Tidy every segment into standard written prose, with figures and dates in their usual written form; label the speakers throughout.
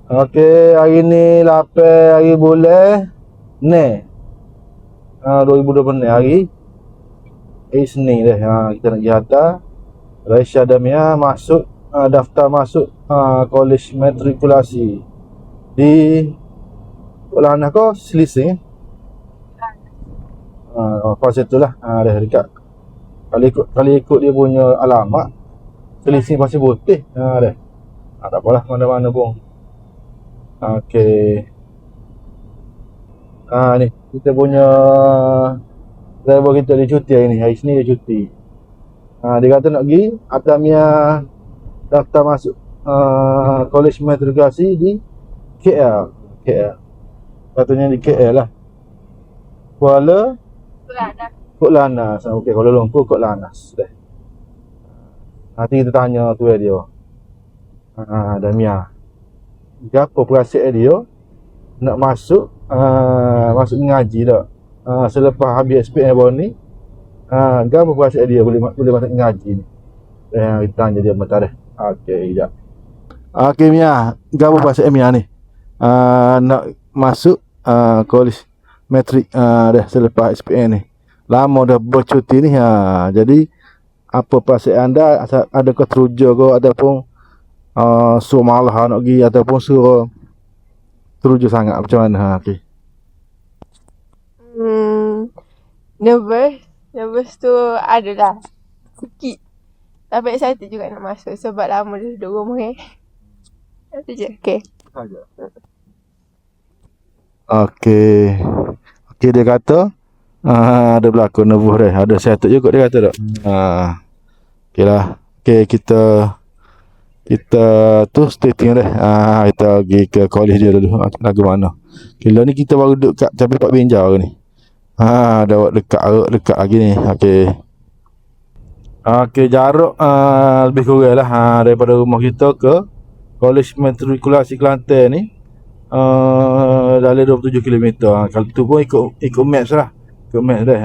Speaker 1: Okey, hari ni 8 hari bulan ni. 2020 hari Isnin dah. Kita nak pergi hantar Raisya Damia masuk daftar masuk kolej matrikulasi di Kuala Anas kau Selising. Pas itulah dah dekat. Kalau ikut dia punya alamat Selising Pasir Putih. Dah. Tak apalah mana-mana pun. Okey. Ni kita punya driver kita dia cuti hari ni. Hari Isnin dia cuti. Dia kata nak pergi Atamia daftar masuk kolej matrikulasi di KL. Katanya di KL lah. Kuala Anas. Okey, Kuala Lumpur Kuala Anas. Dah. Nanti kita tanya tu dia. Damia. Apa perasaan dia nak masuk mengaji tak? Selepas habis SPM baru ni, apa perasaan dia boleh masuk mengaji ni? Kita tanya dia bentar dah. Okey, sekejap. Okey Mia, apa perasaan Mia ni? Nak masuk kolej matrik dah selepas SPM ni. Lama dah bercuti ni. Jadi apa perasaan anda? Adakah teruja ke ataupun suruh malah nak pergi ataupun suruh teruja sangat macam mana? Okey.
Speaker 2: Nervous tu adalah sikit. Tapi excited juga nak masuk sebab lama dah duduk rumah Itu je. Okey.
Speaker 1: Okey, dia kata ada berlaku nervous dah. Ada excited juga dia kata tak? Okeylah. Okey, kita tu stay tune dah. Kita pergi ke kolej dia dulu. Lagu mana? Kila ni kita baru duduk kat campur Pak Benja ke ni. Dah dekat lagi ni. Okey, jarak lebih kurang lah daripada rumah kita ke kolej matrikulasi Kelantan ni dalam 27 km. Kalau tu pun ikut maps lah. Ikut maps dah.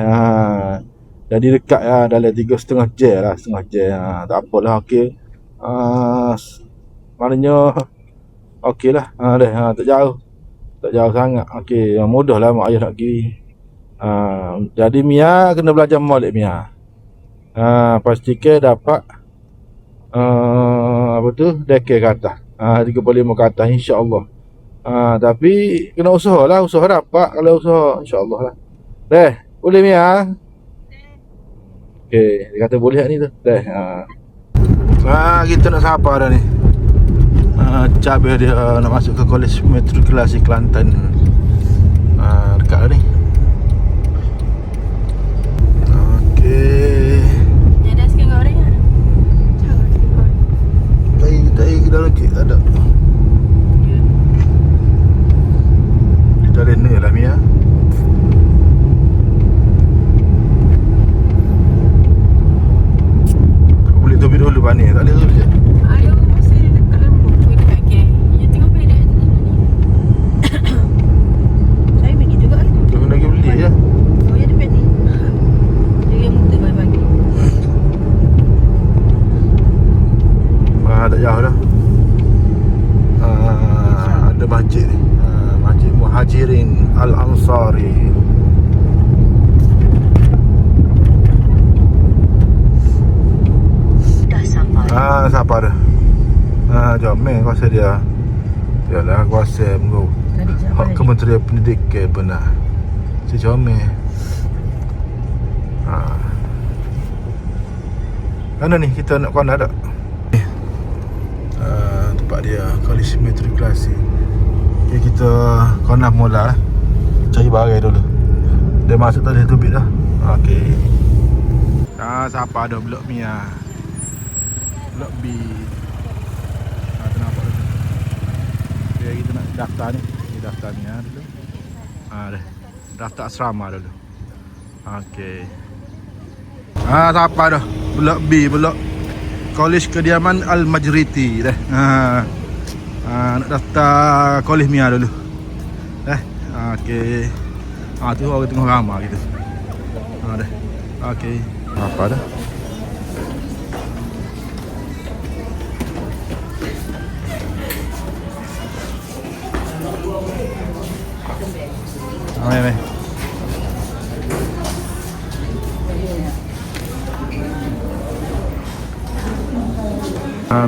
Speaker 1: Jadi dekat dalam 3,5 jam lah. Setengah jam. Tak apalah. Okey. Maknanya okey lah. Tak jauh sangat. Okey, mudah lah mak ayah nak pergi. Jadi Mia kena belajar molek Mia. Pastikan dapat dekil ke atas. 35 ke atas insya-Allah. Tapi kena usaha dapat. Kalau usaha insya-Allah lah. Boleh Mia? Okey, dia kata boleh ni tu. Kita nak sapa dah ni. Cabai dia nak masuk ke kolej matrikulasi Kelantan. Dekat dah ni. Okey.
Speaker 2: Dia dah sikit goreng ah. Jangan sikit goreng.
Speaker 1: Tak dalam kek tak ada. Kita lena lah Mia. Boleh topi dulu panik. Tak boleh dulu je.
Speaker 2: Ayo masih dekat lembut. Dekat ke. You tengok pedek tu ni. Saya pergi juga kan.
Speaker 1: Tu kena pergi beli je.
Speaker 2: Oh ya depan ni. Dia yang muda pagi-pagi.
Speaker 1: Tak jauh dah. Ada masjid ni. Masjid Muhajirin Al-Ansari. Siapa dah? Jom kuasa dia. Yalah kuasa Kementerian Pendidikan benar. Si Jome. Mana ni kita nak kena tak? Tempat dia kolej matrikulasi. Okay, kita kena mula lah. Cari barang dulu. Dia masuk tadi tu bit dah. Okey. Siapa ada blok Mia? Blok B. Nampak dulu. Okay, kita nak daftar ni. Kita daftar ni dulu. Dah. Daftar asrama dulu. Okey. Siapa dah? Blok B, blok Kolej Kediaman Al-Majriti dah. Nak daftar kolej Mia dulu. Okey. Tu orang tengah ramai gitu. Dah. Okey. Apa dah? Meh.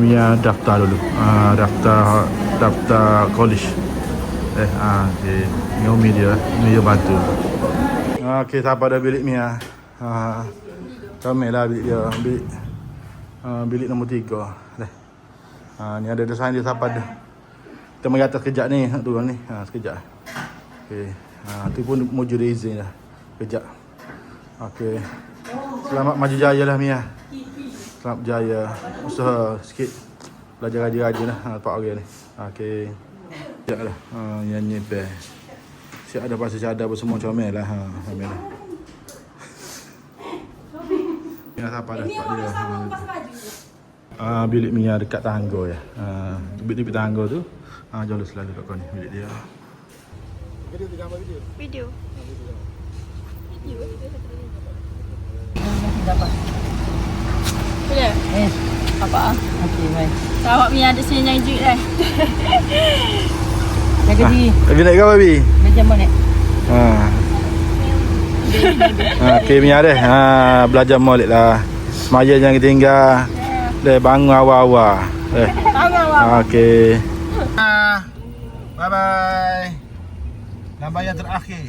Speaker 1: Mia daftar dulu. Daftar college. Okay. Ni Umi dia bantu. Okey, siapa dah bilik Mia? Ramai lah bilik dia. Bilik nombor 3. Ni ada desain dia siapa ada. Kita mari atas kejap ni, nak turun ni. Sekejap. Okey. Tu pun mojo izin dah. Kejap. Okey. Selamat maju jaya lah Mia. Selamat berjaya. Usaha sikit. Belajar rajin-rajin lah. 4 orang ni. Okey. Sekejap lah. Nyanyi best. Siap ada pasal cadar apa semua comel lah. Comel lah. Mia siapa dah tempat dia. Bilik Mia dekat tangga ya. Bilik tangga tu. Jom selalu kat kau ni bilik dia.
Speaker 2: Video.
Speaker 3: Dapat.
Speaker 2: Boleh?
Speaker 3: Apa? Okey, baik.
Speaker 2: Awak Mia ada sini yang juit dah.
Speaker 3: Jaga diri.
Speaker 1: Babi naik ke babi?
Speaker 3: Macam mana?
Speaker 1: Okey Mia deh. Belajar molek lah. Semaya jangan tinggal. Deh bangun awal-awal. Okey. Bye bye. Gambar yang terakhir.